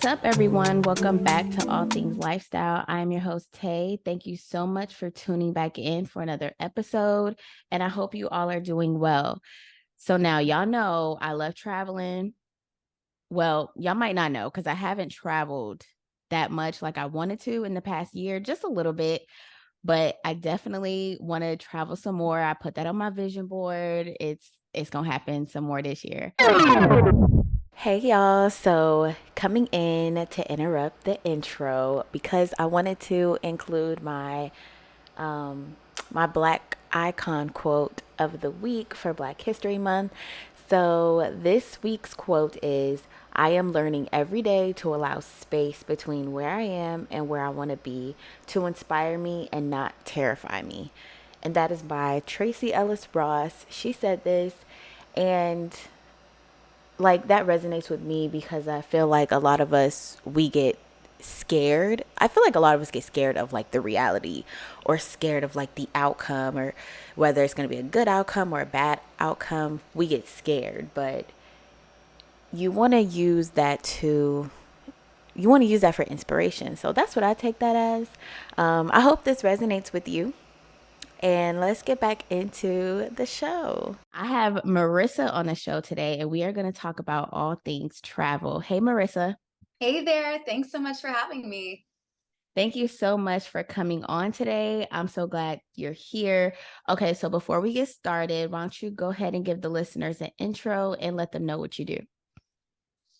What's up, everyone? Welcome back to All Things Lifestyle. I'm your host, Tay. Thank you so much for tuning back in for another episode, and I hope you all are doing well. So now y'all know I love traveling. Well, y'all might not know because I haven't traveled that much like I wanted to in the past year, just a little bit, but I definitely want to travel some more. I put that on my vision board. It's going to happen some more this year. Hey y'all, so coming in to interrupt the intro because I wanted to include my Black icon quote of the week for Black History Month. So this week's quote is, I am learning every day to allow space between where I am and where I want to be to inspire me and not terrify me. And that is by Tracy Ellis Ross. She said this, and like that resonates with me because I feel like a lot of us, we get scared. I feel like a lot of us get scared of like the reality or scared of like the outcome, or whether it's going to be a good outcome or a bad outcome. We get scared, but you want to use that for inspiration. So that's what I take that as. I hope this resonates with you. And let's get back into the show. I have Marissa on the show today, and we are going to talk about all things travel. Hey, Marissa. Hey there. Thanks so much for having me. Thank you so much for coming on today. I'm so glad you're here. Okay, so before we get started, why don't you go ahead and give the listeners an intro and let them know what you do?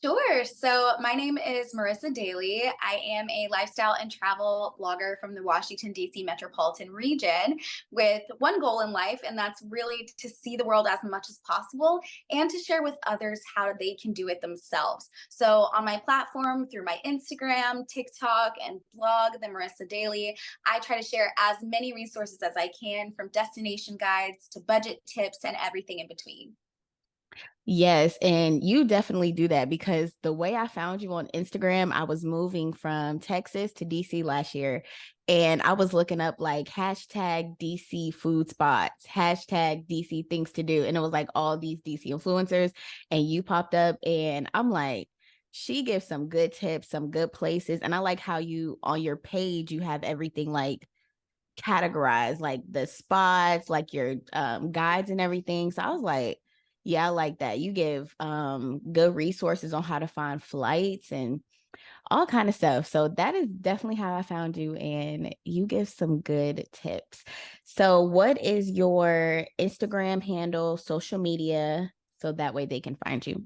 Sure. So, my name is Marissa Daly. I am a lifestyle and travel blogger from the Washington, D.C. metropolitan region with one goal in life, and that's really to see the world as much as possible and to share with others how they can do it themselves. So, on my platform, through my Instagram, TikTok, and blog, The Marissa Daly, I try to share as many resources as I can, from destination guides to budget tips and everything in between. Yes, and you definitely do that because the way I found you on Instagram, I was moving from Texas to DC last year, and I was looking up like hashtag DC food spots, hashtag DC things to do. And it was like all these DC influencers, and you popped up, and I'm like, she gives some good tips, some good places. And I like how you on your page, you have everything like categorized, like the spots, like your guides and everything. So I was like, yeah, I like that. You give good resources on how to find flights and all kind of stuff. So that is definitely how I found you, and you give some good tips. So what is your Instagram handle, social media, so that way they can find you?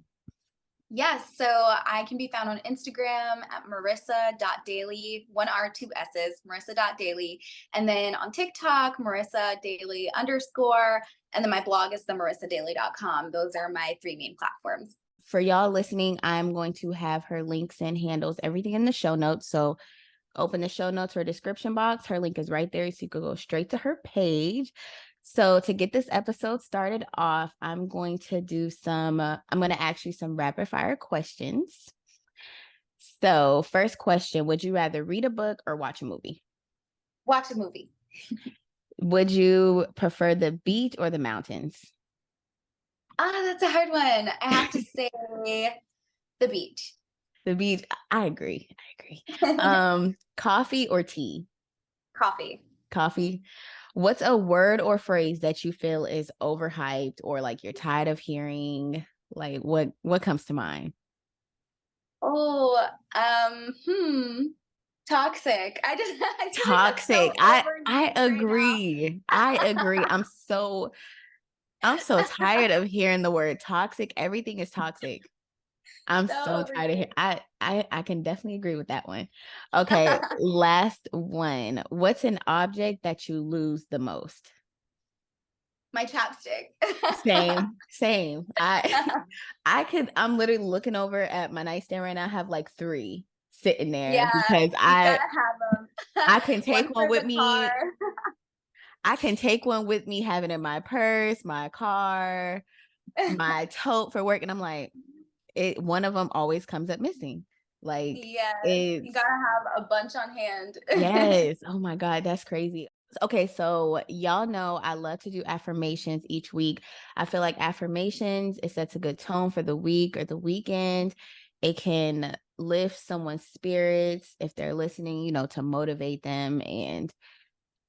Yes, so I can be found on Instagram at marissa.daily, one R, two S's, marissa.daily. And then on TikTok, Marissa Daily underscore. And then my blog is themarissadaily.com. Those are my three main platforms. For y'all listening, I'm going to have her links and handles, everything in the show notes. So open the show notes or description box. Her link is right there, so you could go straight to her page. So to get this episode started off, I'm going to ask you some rapid fire questions. So first question, would you rather read a book or watch a movie? Watch a movie. Would you prefer the beach or the mountains? That's a hard one. I have to say the beach. The beach, I agree. Coffee or tea? Coffee. Coffee. What's a word or phrase that you feel is overhyped or like you're tired of hearing? Like what comes to mind? Oh, toxic. I feel like that's so Toxic. I overused right now. agree. I agree. I'm so tired of hearing the word toxic. Everything is toxic. I'm So so tired of hearing. overused. I can definitely agree with that one. Okay, last one. What's an object that you lose the most? My chapstick. Same. I'm literally looking over at my nightstand right now. I have like three sitting there Yeah, because you gotta have them. I can One take one for with the car. me. I can take one with me, have it in my purse, my car, my tote for work. And I'm like, one of them always comes up missing. Like Yes, you it's gotta have a bunch on hand. yes. Oh my God, that's crazy. Okay, so y'all know I love to do affirmations each week. I feel like affirmations, it sets a good tone for the week or the weekend. It can lift someone's spirits if they're listening, to motivate them. And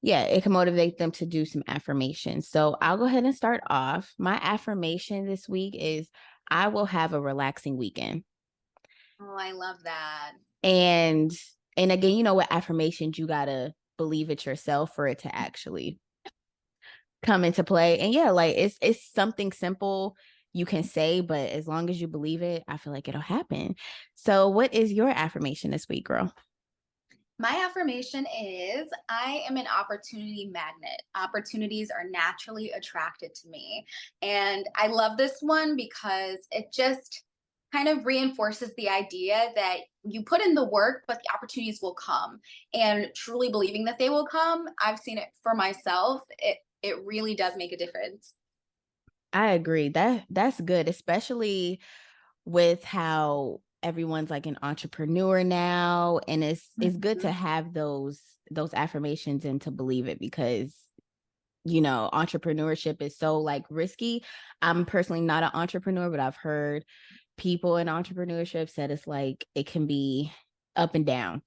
yeah, it can motivate them to do some affirmations. So I'll go ahead and start off. My affirmation this week is I will have a relaxing weekend. Oh, I love that. And and again, with affirmations, you gotta believe it yourself for it to actually come into play. And yeah, like it's something simple you can say, but as long as you believe it, I feel like it'll happen. So what is your affirmation this week, girl? My affirmation is I am an opportunity magnet. Opportunities are naturally attracted to me. And I love this one because it just kind of reinforces the idea that you put in the work, but the opportunities will come. And truly believing that they will come, I've seen it for myself. It really does make a difference. I agree. That's good, especially with how everyone's like an entrepreneur now. And it's good to Mhm. have those affirmations and to believe it because entrepreneurship is so like risky. I'm personally not an entrepreneur, but I've heard people in entrepreneurship said it's like it can be up and down.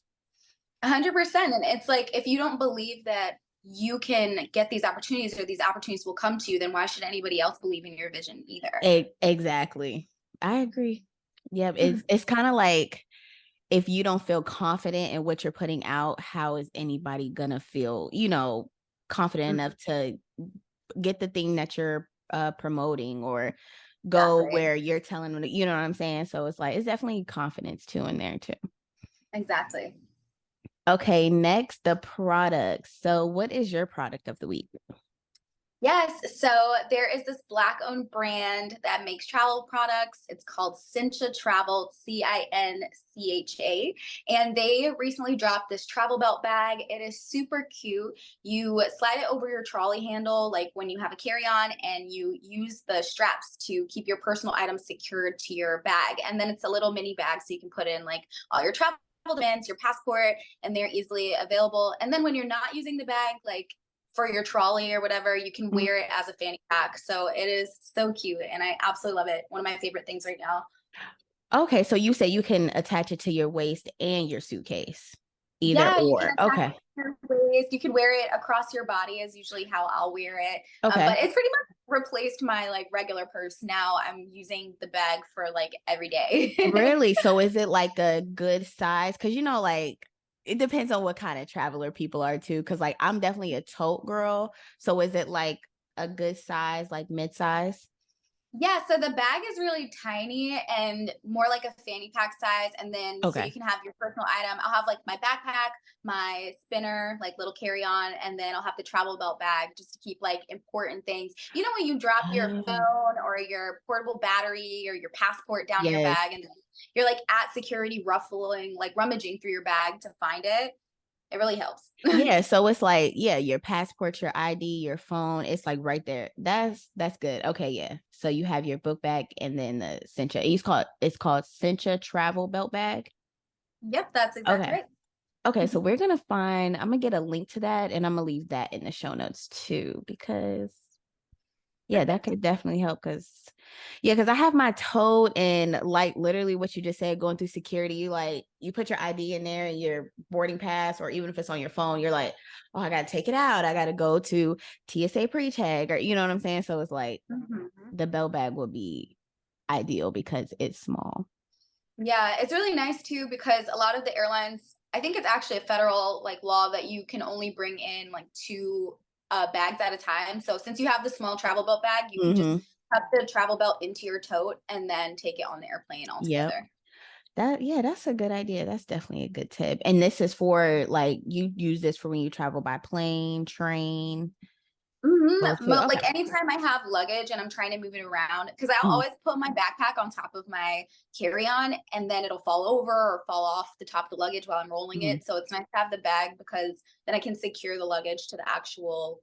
100%. And it's like, if you don't believe that you can get these opportunities or these opportunities will come to you, then why should anybody else believe in your vision either? Exactly. I agree. Yeah, Mhm. it's kind of like if you don't feel confident in what you're putting out, how is anybody gonna feel, confident enough to get the thing that you're promoting or go Exactly. where you're telling them, you know what I'm saying? So it's like it's definitely confidence too in there too. Exactly. Okay, next the products. So what is your product of the week? Yes. So there is this Black owned brand that makes travel products. It's called Cincha Travel, Cincha. And they recently dropped this travel belt bag. It is super cute. You slide it over your trolley handle, like when you have a carry on, and you use the straps to keep your personal items secured to your bag. And then it's a little mini bag so you can put in like all your travel documents, your passport, and they're easily available. And then when you're not using the bag, like for your trolley or whatever, you can Mhm. wear it as a fanny pack. So it is so cute and I absolutely love it. One of my favorite things right now. Okay, so you say you can attach it to your waist and your suitcase. Either Yeah, you can or. attach Okay. it to your waist. You can wear it across your body is usually how I'll wear it. Okay. But it's pretty much replaced my like regular purse. Now I'm using the bag for like every day. Really? So is it like a good size? Because like it depends on what kind of traveler people are too. Because like I'm definitely a tote girl. So is it like a good size, like mid size? Yeah, so the bag is really tiny and more like a fanny pack size. And then so you Okay. can have your personal item. I'll have like my backpack, my spinner, like little carry on, and then I'll have the travel belt bag just to keep like important things. You know, when you drop your Oh, phone or your portable battery or your passport down your yes. bag, and then you're like at security ruffling, like rummaging through your bag to find it. It really helps. Yeah, so it's like, yeah, your passport, your ID, your phone, it's like right there. That's good. Okay, yeah. So you have your book bag and then the Cincha. It's called Cincha travel belt bag. Yep, that's exactly Okay. right. Okay, so I'm gonna get a link to that and I'm gonna leave that in the show notes too, because yeah, that Perfect. could definitely help because I have my tote and like literally what you just said, going through security, you put your ID in there and your boarding pass, or even if it's on your phone, you're like, oh, I gotta take it out. I gotta go to TSA pre-check, or you know what I'm saying? So it's like Mhm. the bell bag would be ideal because it's small. Yeah, it's really nice too because a lot of the airlines, I think it's actually a federal like law that you can only bring in like two bags at a time. So since you have the small travel belt bag, you can just Mm-hmm. tuck the travel belt into your tote and then take it on the airplane Yep. altogether. That's a good idea. That's definitely a good tip. And this is for like you use this for when you travel by plane, train, both too. Like Okay. anytime I have luggage and I'm trying to move it around, because I'll Mhm. always put my backpack on top of my carry on and then it'll fall over or fall off the top of the luggage while I'm rolling Mhm. it. So it's nice to have the bag because then I can secure the luggage to the actual,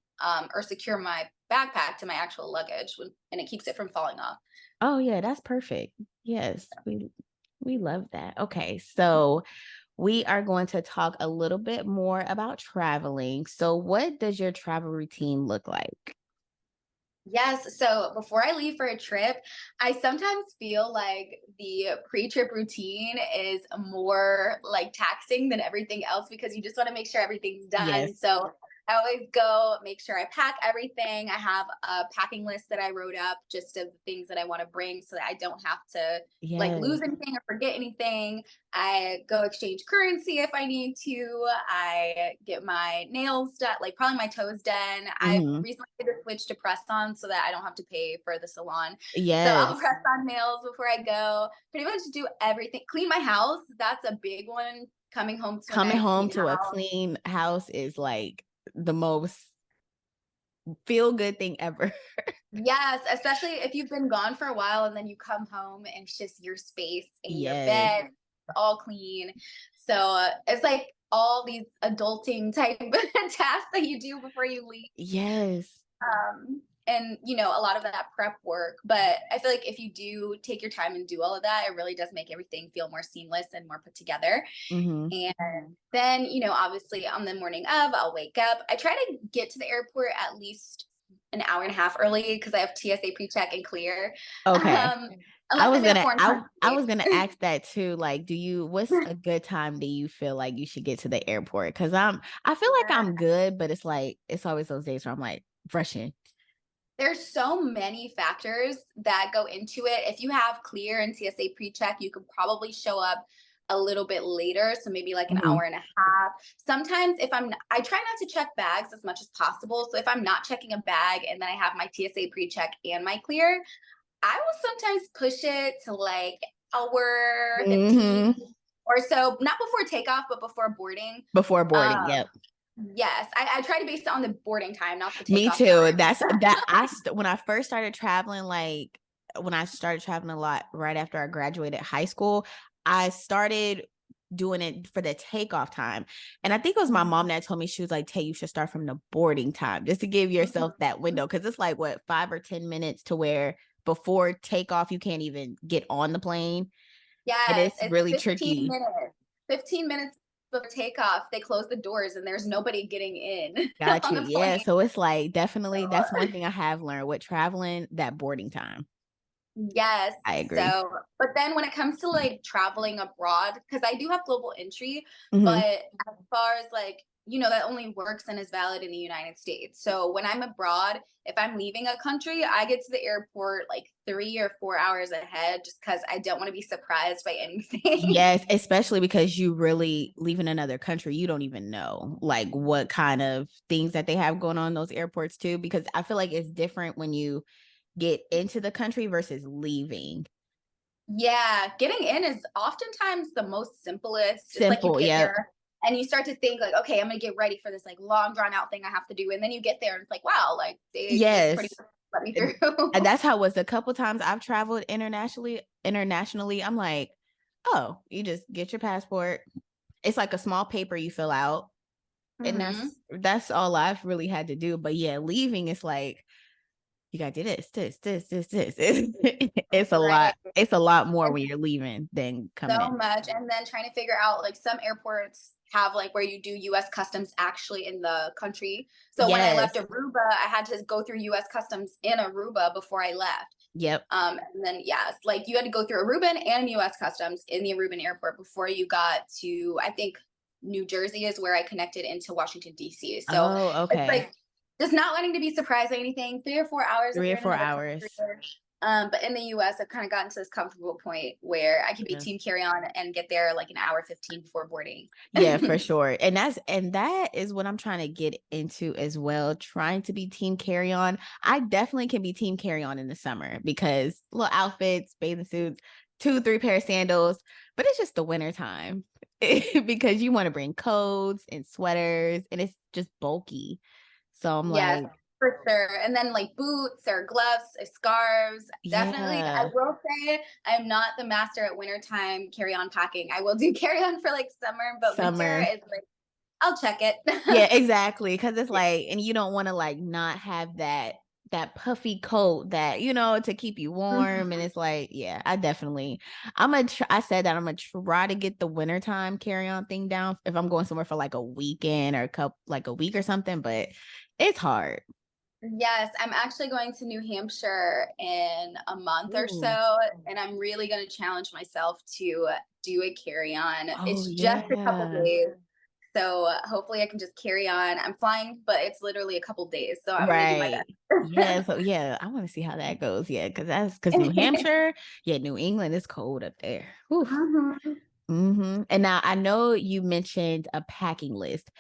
or secure my backpack to my actual luggage and it keeps it from falling off. Oh yeah, that's perfect. Yes, we love that. Okay, so we are going to talk a little bit more about traveling. So what does your travel routine look like? Yes. So before I leave for a trip, I sometimes feel like the pre-trip routine is more like taxing than everything else because you just want to make sure everything's done. Yes. So I always go make sure I pack everything. I have a packing list that I wrote up just of the things that I want to bring so that I don't have to like Yes. lose anything or forget anything. I go exchange currency if I need to. I get my nails done, like probably my toes done. I've Hmm. recently did a switch to press on so that I don't have to pay for the salon. So I'll Yes. press on nails before I go. Pretty much do everything. Clean my house. That's a big one. Coming home to a Coming nice home clean to a house. clean house is like the most feel good thing ever. Yes, especially if you've been gone for a while and then you come home and it's just your space and your Yes. bed, it's all clean. So it's like all these adulting type tasks that you do before you leave. Yes. And a lot of that prep work. But I feel like if you do take your time and do all of that, it really does make everything feel more seamless and more put together. Hmm. And then, obviously on the morning of, I'll wake up. I try to get to the airport at least an hour and a half early because I have TSA pre-check and clear. Okay. Um, Unless I'm in a foreign I was country. gonna ask that too. Like, what's a good time do you feel like you should get to the airport? Cause I feel like Yeah. I'm good, but it's like it's always those days where I'm like rushing. There's so many factors that go into it. If you have clear and TSA pre-check, you could probably show up a little bit later, so maybe like an Hmm. hour and a half. Sometimes I try not to check bags as much as possible. So if I'm not checking a bag and then I have my TSA pre-check and my clear, I will sometimes push it to like hour 15 Hmm. or so, not before takeoff, but before boarding. Before boarding. Um, Yep. yes, I try to base it on the boarding time, not the Me takeoff too. time. That's that when I first started traveling, like when I started traveling a lot right after I graduated high school, I started doing it for the takeoff time. And I think it was my mom that told me, she was like, Tay, you should start from the boarding time just to give yourself that window. Cause it's like what, 5 or 10 minutes to where before takeoff you can't even get on the plane. And Yes, it's it's really 15 tricky. minutes. 15 minutes before takeoff, they close the doors and there's nobody getting in Got on you. the Yeah. plane. So it's like definitely that's one So, thing I have learned with traveling, that boarding time. yes. I agree. So, but then when it comes to like traveling abroad, because I do have global entry, Hmm. but as far as like, that only works and is valid in the United States. So when I'm abroad, if I'm leaving a country, I get to the airport like 3 or 4 hours ahead just because I don't want to be surprised by anything. Yes, especially because you really leave in another country, you don't even know like what kind of things that they have going on in those airports too. Because I feel like it's different when you get into the country versus leaving. Yeah, getting in is oftentimes the most simplest. It's like you Simple, get yep. there and you start to think like, okay, I'm gonna get ready for this like long drawn out thing I have to do, and then you get there and it's like, wow, like they just pretty Yes. much let me And, through. and that's how it was a couple times I've traveled internationally. I'm like, oh, you just get your passport. It's like a small paper you fill out. And Hmm. that's all I've really had to do. But yeah, leaving it's like you gotta do this. It's a lot. Right. It's a lot more when you're leaving than coming So in. much. And then trying to figure out like some airports have like where you do US customs actually in the country. So when I left Yes. Aruba, I had to go through US customs in Aruba before I left. Yep. And then yes, like you had to go through Aruban and US customs in the Aruban airport before you got to, I think New Jersey is where I connected into Washington DC. So Oh, it's okay. like just not wanting to be surprised by anything. 3 or 4 hours if Three or you're in four another country. hours. But in the US, I've kind of gotten to this comfortable point where I can be Yeah. team carry on and get there like an hour 15 before boarding. Yeah, for sure. And that is what I'm trying to get into as well. Trying to be team carry on. I definitely can be team carry on in the summer because little outfits, bathing suits, 2, 3 pair of sandals. But it's just the winter time because you want to bring coats and sweaters and it's just bulky. So I'm Yes, like, for sure. And then like boots or gloves or scarves. Definitely. I yeah, will say I'm not the master at wintertime carry on packing. I will do carry on for like summer, but winter summer. is like, I'll check it. Yeah, exactly. Cause it's like, and you don't want to like not have that puffy coat that, to keep you warm. And Mhm. it's like, yeah, I said that I'm gonna try to get the wintertime carry on thing down if I'm going somewhere for like a weekend or a week or something, but it's hard. Yes, I'm actually going to New Hampshire in a month or Ooh. so, and I'm really going to challenge myself to do a carry on. Oh It's just a couple yeah. days, so hopefully I can just carry on. I'm flying, but it's literally a couple days, so I'm going to do my Right. Yeah. So yeah, I want to see how that goes. Yeah, because New best. Hampshire, yeah, New England is cold up there. Whew. Mhm. And now I know you mentioned a packing list.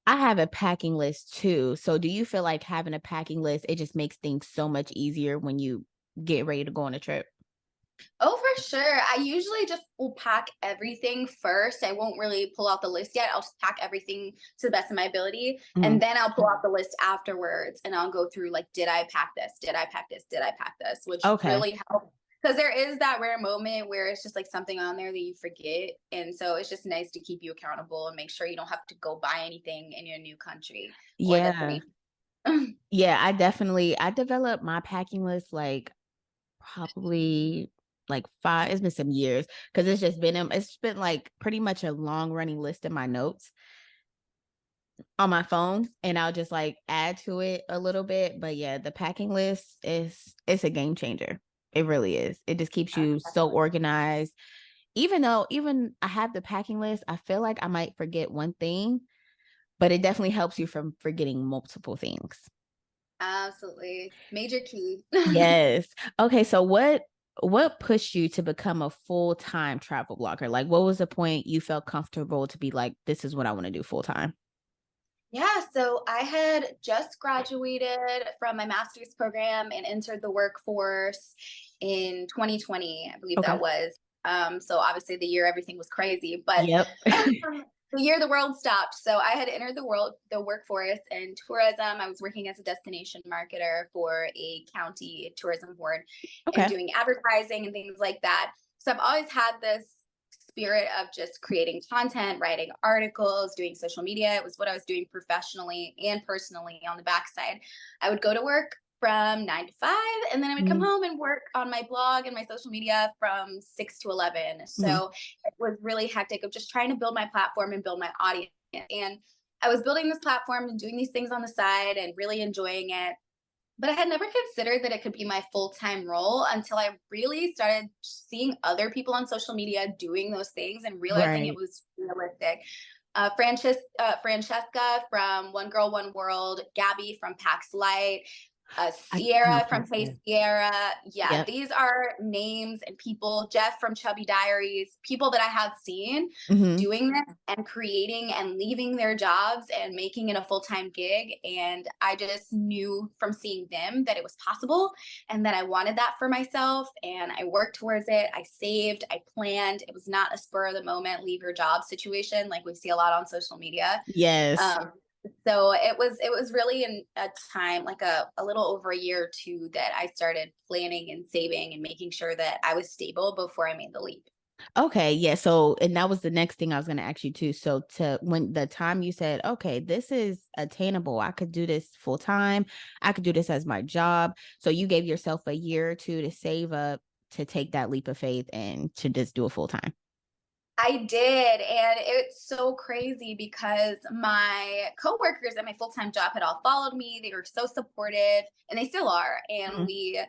I have a packing list too. So do you feel like having a packing list, it just makes things so much easier when you get ready to go on a trip? Oh, for sure. I usually just will pack everything first. I won't really pull out the list yet. I'll just pack everything to the best of my ability. And Mhm. then I'll pull out the list afterwards and I'll go through like, did I pack this? Did I pack this? Did I pack this? Which Okay. really helps. Because there is that rare moment where it's just like something on there that you forget. And so it's just nice to keep you accountable and make sure you don't have to go buy anything in your new country or Yeah. destination. Yeah, I developed my packing list like probably like it's been some years because it's been like pretty much a long running list in my notes on my phone, and I'll just like add to it a little bit. But yeah, the packing list is it's a game changer. It really is. It just keeps you so organized. Even I have the packing list, I feel like I might forget one thing, but it definitely helps you from forgetting multiple things. Absolutely. Major key. Yes. Okay, so what pushed you to become a full-time travel blogger? Like what was the point you felt comfortable to be like, this is what I want to do full time? Yeah, so I had just graduated from my master's program and entered the workforce in 2020, I believe that Okay. was. So obviously the year everything was crazy, but Yep. the year the world stopped. So I had entered the workforce in tourism. I was working as a destination marketer for a county tourism board and Okay. doing advertising and things like that. So I've always had this spirit of just creating content, writing articles, doing social media. It was what I was doing professionally and personally on the backside. I would go to work from 9 to 5, and then I would come Mhm. home and work on my blog and my social media from 6 to 11. Mhm. So it was really hectic of just trying to build my platform and build my audience. And I was building this platform and doing these things on the side and really enjoying it, but I had never considered that it could be my full-time role until I really started seeing other people on social media doing those things and realizing it Right. was realistic. Francesca from One Girl, One World, Gabby from Pax Light, I know Sierra from Pax, Hey yeah. Sierra. Yeah, Yep. these are names and people. Jeff from Chubby Diaries, people that I had seen Mhm. doing this and creating and leaving their jobs and making it a full time gig. And I just knew from seeing them that it was possible and that I wanted that for myself. And I worked towards it. I saved, I planned. It was not a spur of the moment, leave your job situation like we see a lot on social media. Yes. Um, so it was really in a time like a little over a year or two that I started planning and saving and making sure that I was stable before I made the leap. Okay, yeah. So, and that was the next thing I was going to ask you too. So, to when the time you said, okay, this is attainable, I could do this full time, I could do this as my job. So, you gave yourself a year or two to save up to take that leap of faith and to just do it full time. I did, and it's so crazy because my coworkers at my full-time job had all followed me. They were so supportive, and they still are. And Mhm.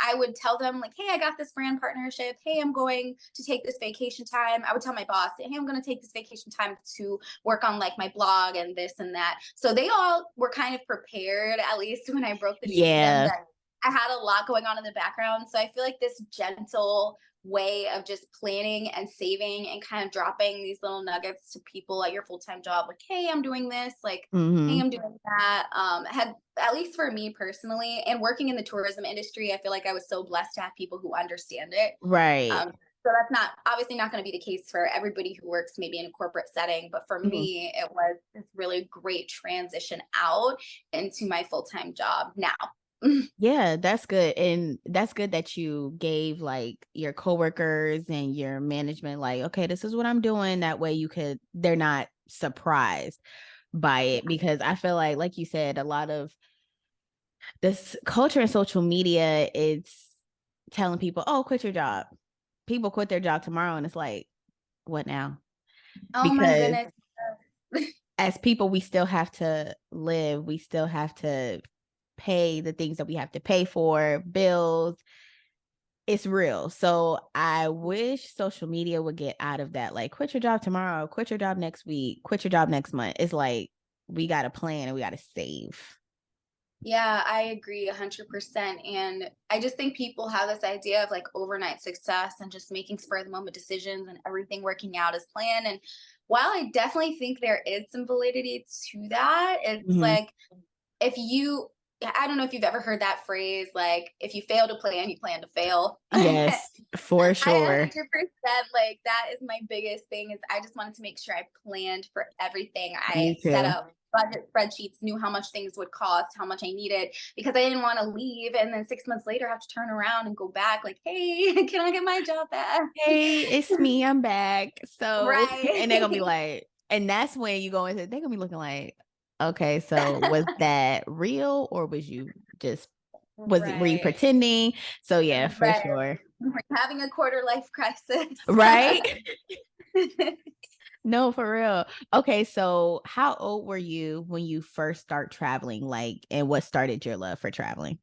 I would tell them like, "Hey, I got this brand partnership. Hey, I'm going to take this vacation time." I would tell my boss, "Hey, I'm going to take this vacation time to work on like my blog and this and that." So they all were kind of prepared, at least when I broke the news to them Yeah. that I had a lot going on in the background. So I feel like this gentle way of just planning and saving and kind of dropping these little nuggets to people at your full-time job like, hey, I'm doing this, like, hey, Hmm. I'm doing that, had, at least for me personally, and working in the tourism industry, I feel like I was so blessed to have people who understand it. Right. So that's not obviously not going to be the case for everybody who works maybe in a corporate setting, but for Mhm. me it was this really great transition out into my full-time job now. Yeah, that's good. And that's good that you gave like your coworkers and your management, like, okay, this is what I'm doing. That way they're not surprised by it because I feel like you said, a lot of this culture in social media, it's telling people, oh, quit your job. People quit their job tomorrow. And it's like, what now? Oh my Because goodness. as people, we still have to live. We still have to pay the things that we have to pay for, bills. It's real. So I wish social media would get out of that. Like, quit your job tomorrow, quit your job next week, quit your job next month. It's like we got to plan and we got to save. Yeah, I agree 100%. And I just think people have this idea of like overnight success and just making spur of the moment decisions and everything working out as planned. And while I definitely think there is some validity to that, it's Mhm. like if you, I don't know if you've ever heard that phrase, like if you fail to plan, you plan to fail. Yes, for I sure. 100% like that is my biggest thing is I just wanted to make sure I planned for everything. I Me set too. up budget spreadsheets, knew how much things would cost, how much I needed, because I didn't want to leave and then 6 months later have to turn around and go back like, hey, can I get my job back? Hey, it's me. I'm back. So, and they're gonna be Right. like, and that's when you go into, they're gonna be looking like, okay, so was that real or was you just were you Right. pretending? So yeah, for Right. sure. We're having a quarter life crisis. Right? No, for real. Okay, so how old were you when you first start traveling? Like, and what started your love for traveling?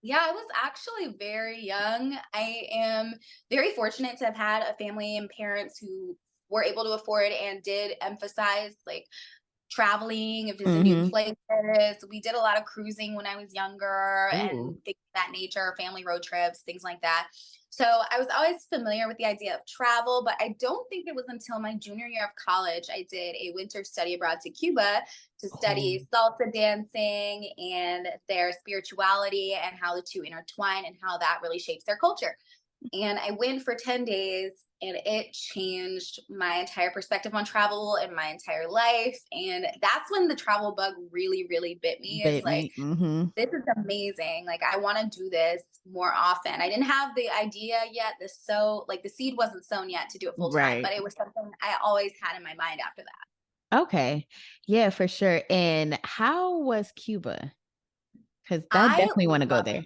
Yeah, I was actually very young. I am very fortunate to have had a family and parents who were able to afford and did emphasize like traveling and visit new Mm-hmm. places. We did a lot of cruising when I was younger and Ooh. things of that nature, family road trips, things like that. So I was always familiar with the idea of travel, but I don't think it was until my junior year of college I did a winter study abroad to Cuba to Oh. study salsa dancing and their spirituality and how the two intertwine and how that really shapes their culture. And I went for 10 days and it changed my entire perspective on travel and my entire life. And that's when the travel bug really, really bit me is Bit like, me. Mm-hmm. this is amazing. Like, I want to do this more often. I didn't have the idea yet, the seed wasn't sown yet to do it full time, Right. but it was something I always had in my mind after that. Okay. Yeah, for sure. And how was Cuba? Because I I definitely want to go love there.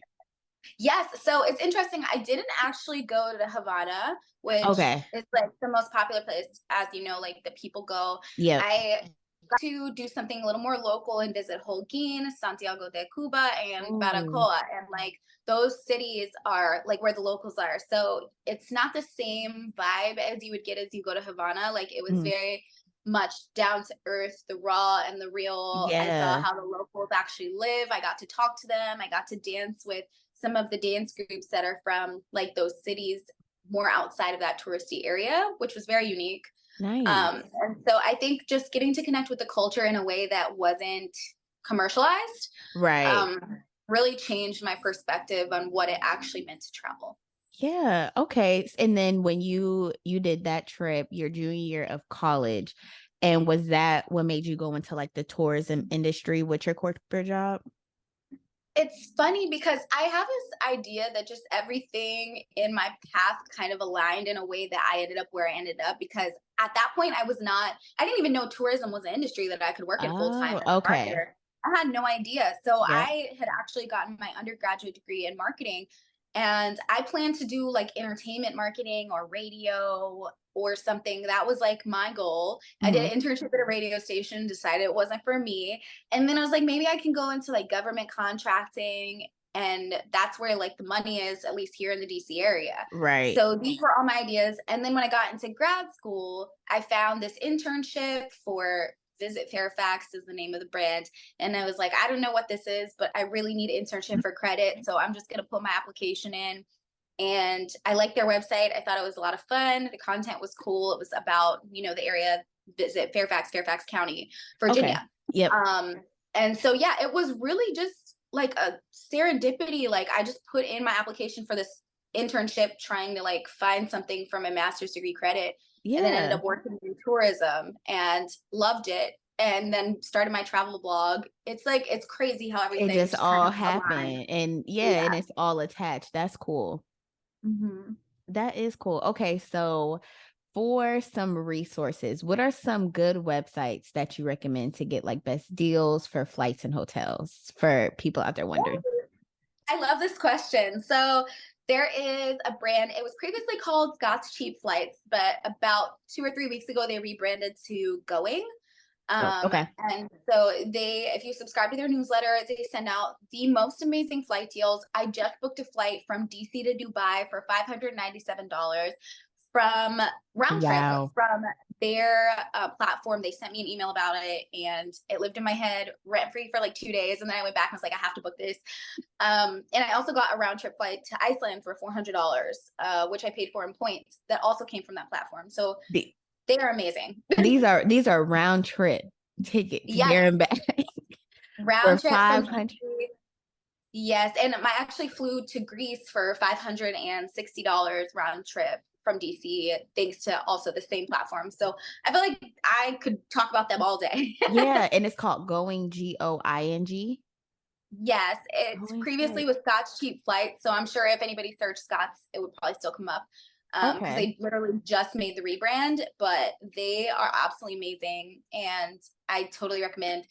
Yes, so it's interesting. I didn't actually go to Havana, which Okay. is like the most popular place, as you know, like the people go. Yep. I got to do something a little more local and visit Holguin, Santiago de Cuba, and Oh. Baracoa. And like those cities are like where the locals are. So it's not the same vibe as you would get as you go to Havana. Like it was Mm. very much down to earth, the raw and the real. I saw Yeah. how the locals actually live. I got to talk to them. I got to dance with some of the dance groups that are from like those cities more outside of that touristy area, which was very unique. Nice. And so I think just getting to connect with the culture in a way that wasn't commercialized Right. um, really changed my perspective on what it actually meant to travel. Yeah. Okay. And then when you did that trip, your junior year of college, and was that what made you go into like the tourism industry with your corporate job? It's funny because I have this idea that just everything in my path kind of aligned in a way that I ended up where I ended up because at that point I didn't even know tourism was an industry that I could work in full time Oh, as a okay. marketer. I had no idea. So Yep. I had actually gotten my undergraduate degree in marketing and I planned to do like entertainment marketing or radio or something. That was like my goal. I Mhm. did an internship at a radio station, decided it wasn't for me, and then I was like, maybe I can go into like government contracting. And that's where like the money is, at least here in the DC area. Right. So these were all my ideas. And then when I got into grad school, I found this internship for Visit Fairfax is the name of the brand. And I was like, I don't know what this is, but I really need an internship for credit. So I'm just going to put my application in. And I liked their website. I thought it was a lot of fun. The content was cool. It was about, the area, Visit Fairfax, Fairfax County, Okay. Virginia. Yep. Um, and so yeah, it was really just like a serendipity. Like I just put in my application for this internship trying to like find something for my master's degree credit and then ended Yeah. up working in tourism and loved it and then started my travel blog. It's like it's crazy how It everything just just kind all of aligned. happened. And yeah, and Yeah. it's all attached. That's cool. Hmm. That is cool. Okay, so for some resources, what are some good websites that you recommend to get like best deals for flights and hotels for people out there wondering? I love this question. So there is a brand, it was previously called Scott's Cheap Flights, but about 2 or 3 weeks ago, they rebranded to Going. Okay. And so if you subscribe to their newsletter, they send out the most amazing flight deals. I just booked a flight from DC to Dubai for $597 from round trip Wow. from their platform. They sent me an email about it, and it lived in my head rent free for like 2 days. And then I went back and was like, I have to book this. And I also got a round trip flight to Iceland for $400, which I paid for in points. That also came from that platform. So The, they are amazing. these are round trip tickets Yes, there and back for round trip from 500. DC. Yes, and I actually flew to Greece for $560 round trip from DC, thanks to also the same platform. So I feel like I could talk about them all day. Yeah, and it's called Going Going. Yes, it's Going previously flight. with Scott's Cheap Flight, so I'm sure if anybody searched Scott's, it would probably still come up, because Okay. they literally just made the rebrand, but they are absolutely amazing, and I totally recommend.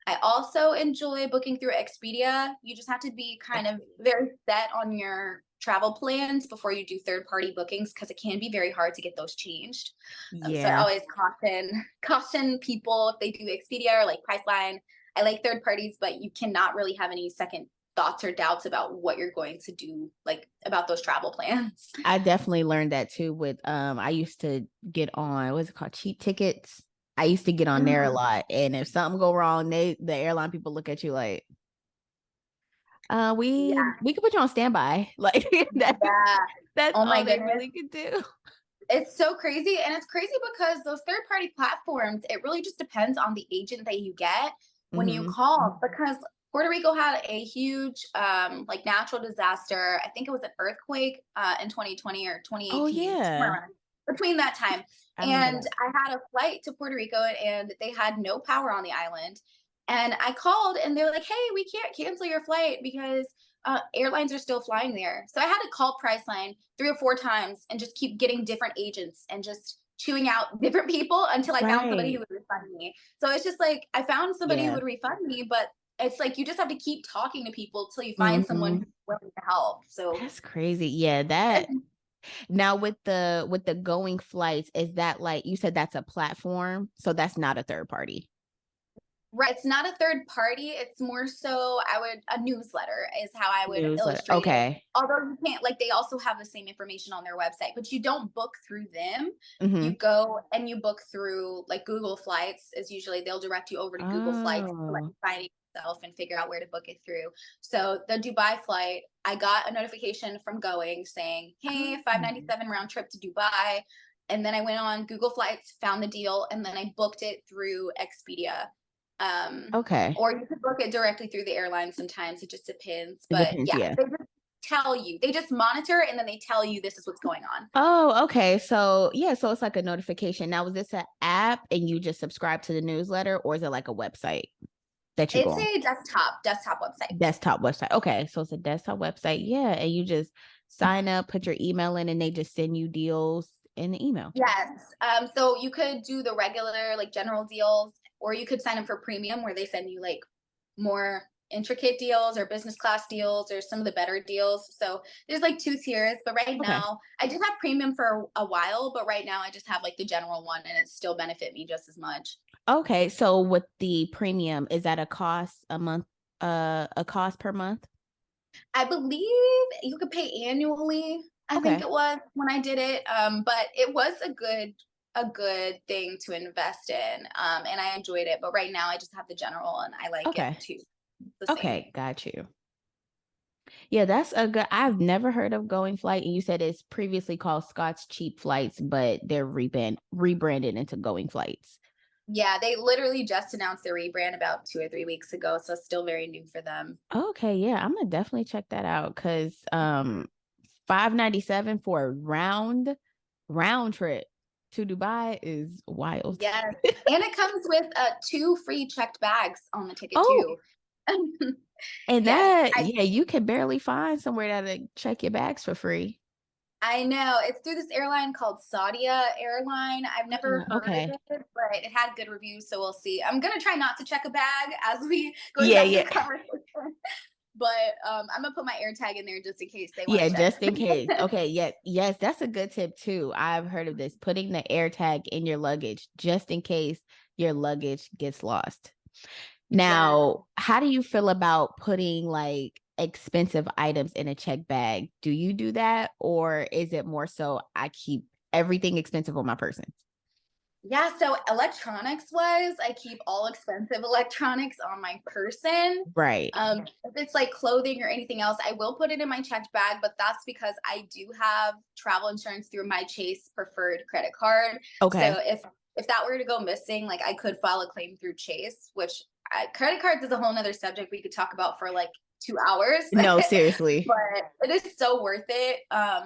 I also enjoy booking through Expedia. You just have to be kind of Expedia. very set on your travel plans before you do third-party bookings, because it can be very hard to get those changed. So I Yeah. always caution people if they do Expedia or like Priceline. I like third parties, but you cannot really have any second thoughts or doubts about what you're going to do, like about those travel plans. I definitely learned that too with I used to get on what's it called, cheap tickets. I used to get on there a Mm, lot, and if something go wrong, the airline people look at you like, yeah, we could put you on standby. Like yeah. that's Oh all my they goodness. really could do. It's so crazy. And it's crazy because those third party platforms, it really just depends on the agent that you get when you Hmm. call, because Puerto Rico had a huge like natural disaster. I think it was an earthquake in 2020 or Oh 2018, somewhere yeah, around between that time. I remember And that. I had a flight to Puerto Rico, and they had no power on the island. And I called and they're like, hey, we can't cancel your flight because airlines are still flying there. So I had to call Priceline 3 or 4 times and just keep getting different agents and just chewing out different people until I found somebody who Right. would refund me. So it's just like I found somebody who Yeah. would refund me, but it's like you just have to keep talking to people till you find someone Hmm. who's willing to help. So That's crazy. Yeah, that now with the going flights, is that like you said that's a platform, so that's not a third party right, it's not a third party. It's more so a newsletter is how I would newsletter. illustrate it. Okay. Although you can't, like, they also have the same information on their website, but you don't book through them. Hmm. You go and you book through like Google Flights is usually they'll direct you over to Google Flights to let Oh. you find it yourself and figure out where to book it through. So the Dubai flight, I got a notification from Going saying, "Hey, Oh. 597 round trip to Dubai." And then I went on Google Flights, found the deal, and then I booked it through Expedia. Okay. Or you could book it directly through the airline sometimes. It just depends. It But depends. yeah, Yeah. they just tell you. They just monitor and then they tell you this is what's going on. Oh, okay. So yeah, so it's like a notification. Now, is this an app and you just subscribe to the newsletter, or is it like a website that you go It's on? a desktop website. Desktop website. Okay, so it's a desktop website. Yeah, and you just sign up, put your email in, and they just send you deals in the email. Yes. So you could do the regular, like general deals, or you could sign up for premium where they send you like more intricate deals or business class deals or some of the better deals. So there's like 2 tiers, but right Okay. now I did have premium for a while, but right now I just have like the general one and it still benefit me just as much. Okay. So with the premium, is that a cost a month? A cost per month? I believe you could pay annually. I think Okay. it was when I did it. But it was a good thing to invest in. And I enjoyed it. But right now I just have the general and I like it Okay. too. The same. Okay. Got you. Yeah, that's a good. I've never heard of Going Flight, and you said it's previously called Scott's Cheap Flights, but they're rebranded into Going Flights. Yeah, they literally just announced their rebrand about 2 or 3 weeks ago. So it's still very new for them. Okay, yeah, I'm gonna definitely check that out because 597 for a round trip to Dubai is wild. Yes. And it comes with 2 free checked bags on the ticket Oh, too. and Yes. that yeah, you can barely find somewhere that'll check your bags for free. I know. It's through this airline called Saudia Airline. I've never heard of Okay. it, but it had good reviews, so we'll see. I'm gonna try not to check a bag as we going Yeah, back to yeah. the conversation, but I'm gonna put my air tag in there just in case they want Yeah, to check. just in case. Okay, yeah, yes, that's a good tip too. I've heard of this, putting the air tag in your luggage just in case your luggage gets lost. Yeah. Now, how do you feel about putting like expensive items in a check bag? Do you do that, or is it more so I keep everything expensive on my person? Yeah, so electronics wise, I keep all expensive electronics on my person. Right. If it's like clothing or anything else, I will put it in my checked bag, but that's because I do have travel insurance through my Chase preferred credit card. Okay. So if that were to go missing, like I could file a claim through Chase, which credit cards is a whole nother subject we could talk about for like 2 hours. No, seriously. But it is so worth it.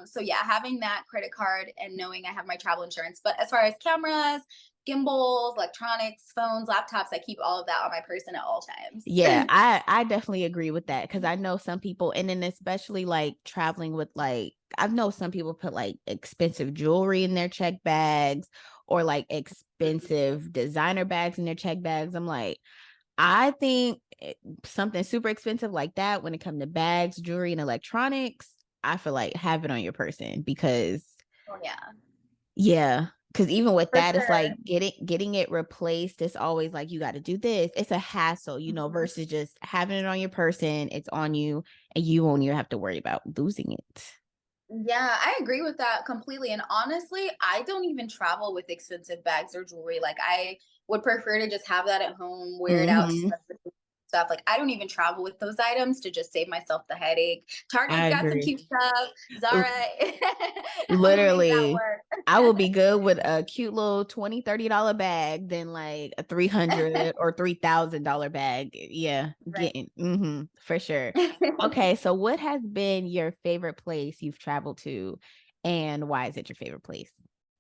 So yeah, having that credit card and knowing I have my travel insurance. But as far as cameras, gimbals, electronics, phones, laptops, I keep all of that on my person at all times. Yeah, I definitely agree with that because I know some people, and then especially like traveling with like I know some people put like expensive jewelry in their check bags or like expensive designer bags in their check bags. I'm like, I think something super expensive like that when it comes to bags, jewelry, and electronics, I feel like have it on your person because Oh yeah, yeah, because even with for that, it's like sure. getting it replaced. It's always like you got to do this. It's a hassle, Mhm. versus just having it on your person. It's on you, and you won't even have to worry about losing it. Yeah, I agree with that completely. And honestly, I don't even travel with expensive bags or jewelry. Like I would prefer to just have that at home, wear it out to Hmm. stuff. Like I don't even travel with those items to just save myself the headache. I Target's got some agree. cute stuff. Zara, I'm gonna make that Literally, work. I will be good with a cute little $20-$30 bag than like a 300 or $3,000 bag. Yeah, Right. getting for sure. Okay, so what has been your favorite place you've traveled to, and why is it your favorite place?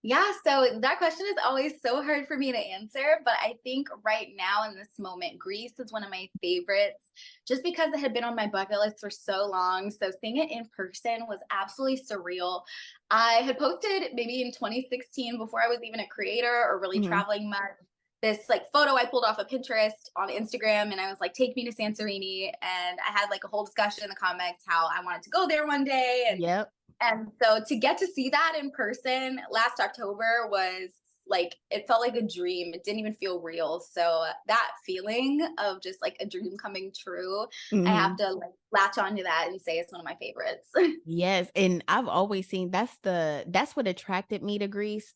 Yeah, so that question is always so hard for me to answer, but I think right now in this moment, Greece is one of my favorites just because it had been on my bucket list for so long. So seeing it in person was absolutely surreal. I had posted maybe in 2016 before I was even a creator or really Hmm. traveling much. This like photo I pulled off of Pinterest on Instagram, and I was like, take me to Santorini. And I had like a whole discussion in the comments how I wanted to go there one day. Yep. And so to get to see that in person last October was like it felt like a dream. It didn't even feel real. So that feeling of just like a dream coming true, I have Hmm. to like latch onto that and say it's one of my favorites. Yes, and I've always seen that's what attracted me to Greece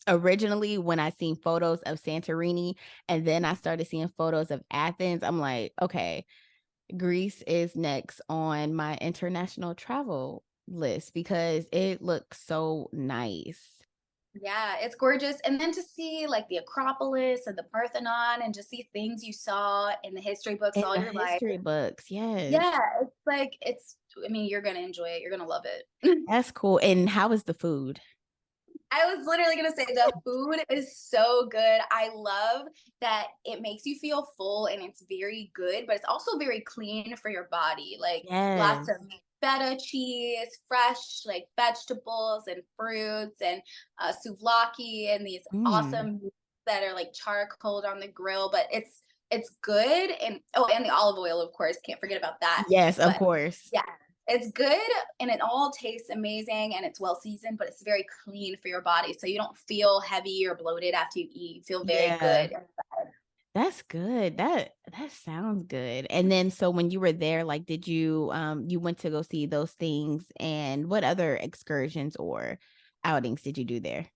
originally when I seen photos of Santorini and then I started seeing photos of Athens. I'm like, okay, Greece is next on my international travel list because it looks so nice. Yeah, it's gorgeous. And then to see like the Acropolis and the Parthenon and just see things you saw in the history books In all the your life. history books, yes. Yeah, it's like I mean, you're gonna enjoy it. You're gonna love it. That's cool. And how is the food? I was literally gonna say the food is so good. I love that it makes you feel full and it's very good, but it's also very clean for your body. Like lots Yes. of feta cheese, fresh like vegetables and fruits, and souvlaki and these Mm. awesome meats that are like charcoaled on the grill. But it's good, and oh, and the olive oil, of course, can't forget about that. Yes, of But course. yeah, it's good and it all tastes amazing and it's well seasoned, but it's very clean for your body. So you don't feel heavy or bloated after you eat. You feel very Yeah. good. That's good. That sounds good. And then so when you were there, like did you you went to go see those things and what other excursions or outings did you do there?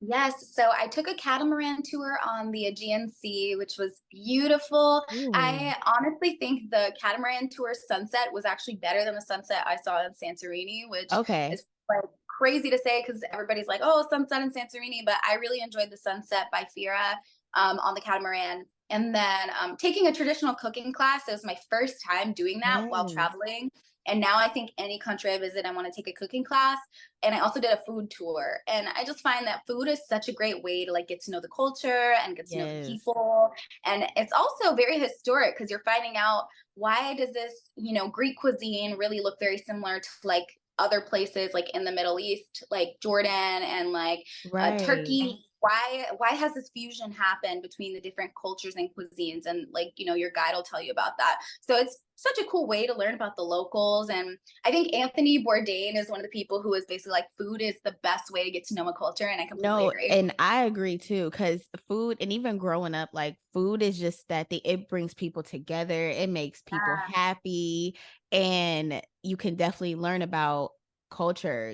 Yes. So I took a catamaran tour on the Aegean Sea, which was beautiful. Ooh. I honestly think the catamaran tour sunset was actually better than the sunset I saw in Santorini, which Okay. is like crazy to say because everybody's like, oh, sunset in Santorini. But I really enjoyed the sunset by Fira on the catamaran. And then taking a traditional cooking class. It was my first time doing that while Yes. traveling. And now I think any country I visit, I want to take a cooking class. And I also did a food tour. And I just find that food is such a great way to like get to know the culture and get to know the Yes. people. And it's also very historic because you're finding out why does this, Greek cuisine really look very similar to like other places like in the Middle East, like Jordan and like Right. Turkey. why has this fusion happened between the different cultures and cuisines, and like, your guide will tell you about that. So it's such a cool way to learn about the locals. And I think Anthony Bourdain is one of the people who is basically like, food is the best way to get to know a culture, and I completely No, agree. and I agree too, because food, and even growing up, like food is just that thing. It brings people together. It makes people Yeah, happy, and you can definitely learn about culture.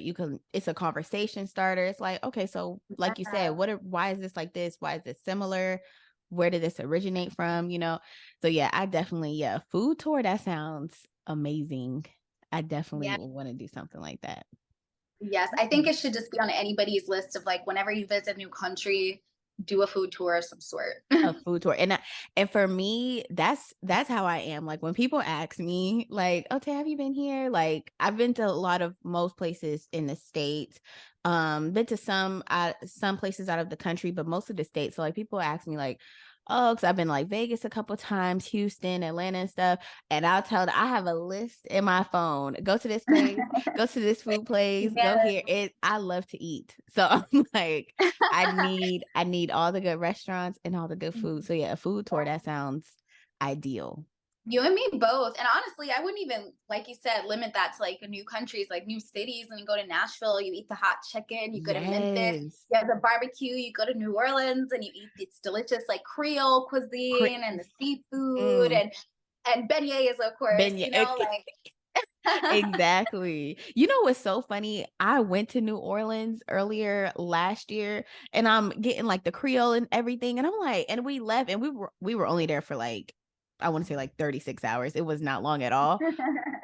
It's a conversation starter. It's like, okay, so like you said, yeah, why is this like this? Why is this similar? Where did this originate from? So yeah, yeah, food tour. That sounds amazing. I definitely yeah. want to do something like that. Yes, I think it should just be on anybody's list of like, whenever you visit a new country, do a food tour of some sort. A food tour, and for me, that's how I am, like, when people ask me, like, "Okay, have you been here?" Like, I've been to a lot of most places in the States, been to some places out of the country, but most of the States, so, like, people ask me, like, oh, because 'cause I've been, like, Vegas a couple times, Houston, Atlanta, and stuff, and I'll tell them I have a list in my phone, "Go to this place, go to this food place, go Yeah. here." I love to eat, so I'm like, I need all the good restaurants and all the good food. So yeah, a food tour, that sounds ideal. You and me both. And honestly, I wouldn't even, like you said, limit that to like new countries, like new cities. When you go to Nashville, you eat the hot chicken. You go to Memphis, Yes. you have the barbecue. You go to New Orleans and you eat this delicious like Creole Cre cuisine and the seafood, mm, and beignets, of course. beignet Like exactly. You know what's so funny? I went to New Orleans earlier last year, and I'm getting, like, the Creole and everything, and I'm like, and we left, and we were only there for, like, I wanna say, like, 36 hours. It was not long at all.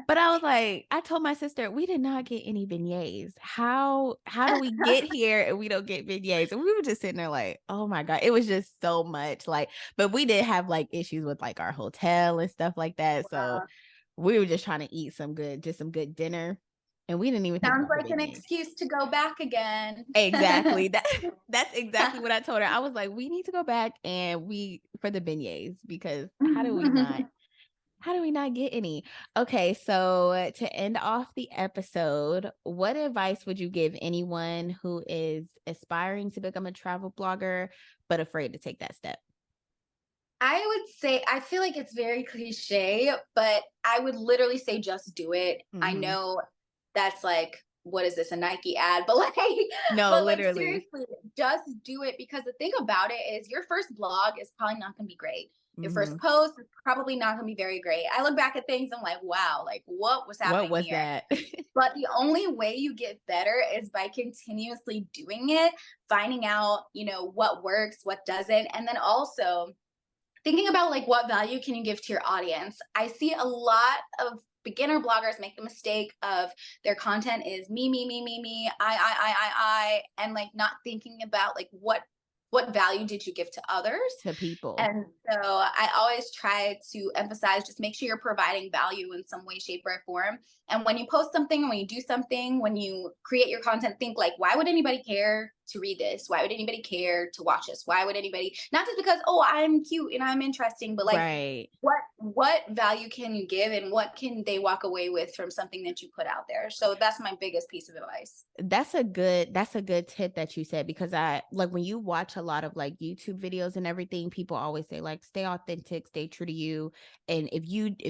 But I was like, I told my sister, "We did not get any beignets. How do we get here and we don't get beignets?" And we were just sitting there like, "Oh my god." It was just so much, like, but we did have, like, issues with, like, our hotel and stuff like that, so we were just trying to eat some good dinner, and we didn't even think sounds about the like an beignets. excuse to go back again. Exactly. That's exactly what I told her. I was like, "We need to go back and we for the beignets because how do we not get any?" Okay, so to end off the episode, what advice would you give anyone who is aspiring to become a travel blogger but afraid to take that step? I would say, I feel like it's very cliche, but I would literally say just do it. I Mhm. know that's like, what is this, a Nike ad? But like, No, but like literally. seriously, just do it, because the thing about it is your first blog is probably not going to be great. Your first Mhm. post is probably not going to be very great. I look back at things, I'm like, wow, like what was What happening was here? that? But the only way you get better is by continuously doing it, finding out, what works, what doesn't, and then also thinking about like, what value can you give to your audience. I see a lot of beginner bloggers make the mistake of, their content is me, and like not thinking about like, what value did you give to others. To people. And so I always try to emphasize, just make sure you're providing value in some way, shape, or form. And when you post something, when you do something, when you create your content, think like, why would anybody care to read this? Why would anybody care to watch this? Why would anybody, not just because, oh, I'm cute and I'm interesting, but like, Right. what value can you give, and what can they walk away with from something that you put out there? So that's my biggest piece of advice. That's a good tip that you said because I like when you watch a lot of like YouTube videos and everything, people always say like stay authentic, stay true to you. And if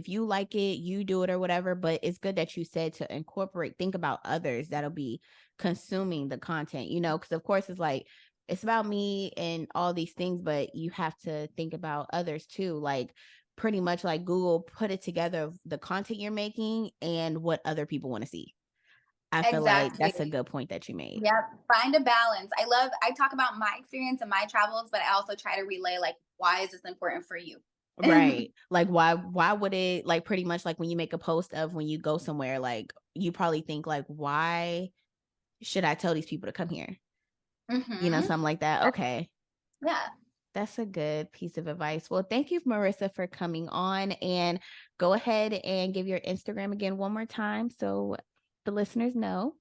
you like it, you do it or whatever. But it's good that you said to incorporate, think about others that'll be consuming the content, because of course it's like it's about me and all these things, but you have to think about others too. Like pretty much like Google put it together of the content you're making and what other people want to see. I feel like that's a Exactly. good point that you made. Yep. Find a balance. I talk about my experience and my travels, but I also try to relay like, why is this important for you? Right. Like why would it like pretty much like when you make a post of when you go somewhere, like you probably think like, why should I tell these people to come here? Hmm. Something like that. Okay. Yeah. That's a good piece of advice. Well, thank you, Marissa, for coming on and go ahead and give your Instagram again one more time so the listeners know.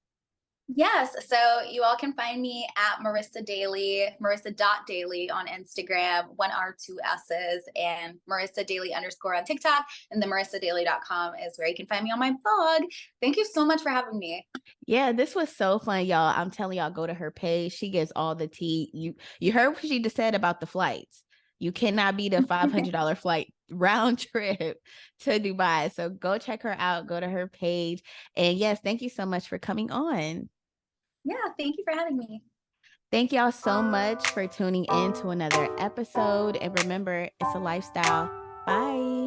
Yes. So you all can find me at Marissa Daily, Marissa.daily on Instagram, one R, two S's, and Marissa Daily underscore on TikTok. And the MarissaDaily.com is where you can find me on my blog. Thank you so much for having me. Yeah, this was so fun, y'all. I'm telling y'all, go to her page. She gets all the tea. You heard what she just said about the flights. You cannot beat a $500 flight round trip to Dubai. So go check her out. Go to her page. And yes, thank you so much for coming on. Yeah. Thank you for having me. Thank y'all so much for tuning in to another episode. And remember, it's a lifestyle. Bye.